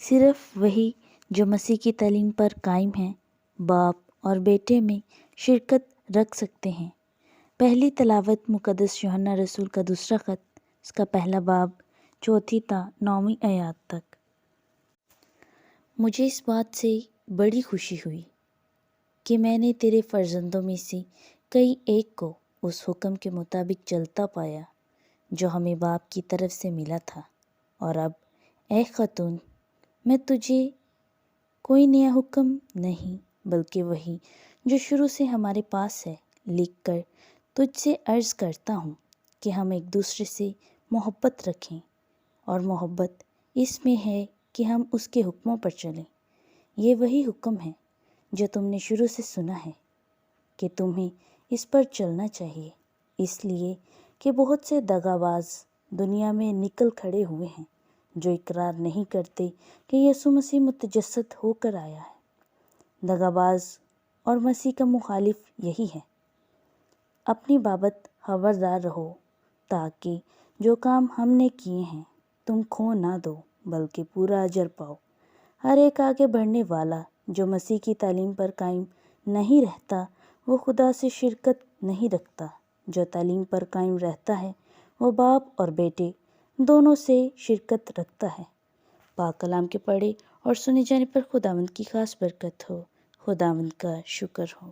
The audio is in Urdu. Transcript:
صرف وہی جو مسیح کی تعلیم پر قائم ہیں باپ اور بیٹے میں شرکت رکھ سکتے ہیں۔ پہلی تلاوت مقدس یوحنا رسول کا دوسرا خط، اس کا پہلا باب 4 تا 9 آیات تک۔ مجھے اس بات سے بڑی خوشی ہوئی کہ میں نے تیرے فرزندوں میں سے کئی ایک کو اس حکم کے مطابق چلتا پایا جو ہمیں باپ کی طرف سے ملا تھا، اور اب اے خاتون، میں تجھے کوئی نیا حکم نہیں بلکہ وہی جو شروع سے ہمارے پاس ہے لکھ کر تجھ سے عرض کرتا ہوں کہ ہم ایک دوسرے سے محبت رکھیں، اور محبت اس میں ہے کہ ہم اس کے حکموں پر چلیں۔ یہ وہی حکم ہے جو تم نے شروع سے سنا ہے کہ تمہیں اس پر چلنا چاہیے، اس لیے کہ بہت سے دغا باز دنیا میں نکل کھڑے ہوئے ہیں جو اقرار نہیں کرتے کہ یسوع مسیح متجسد ہو کر آیا ہے۔ دغا باز اور مسیح کا مخالف یہی ہے۔ اپنی بابت خبردار رہو تاکہ جو کام ہم نے کیے ہیں تم کھو نہ دو بلکہ پورا اجر پاؤ۔ ہر ایک آگے بڑھنے والا جو مسیح کی تعلیم پر قائم نہیں رہتا وہ خدا سے شرکت نہیں رکھتا۔ جو تعلیم پر قائم رہتا ہے وہ باپ اور بیٹے دونوں سے شرکت رکھتا ہے۔ پاک کلام کے پڑھے اور سنے جانے پر خداوند کی خاص برکت ہو۔ خداوند کا شکر ہو۔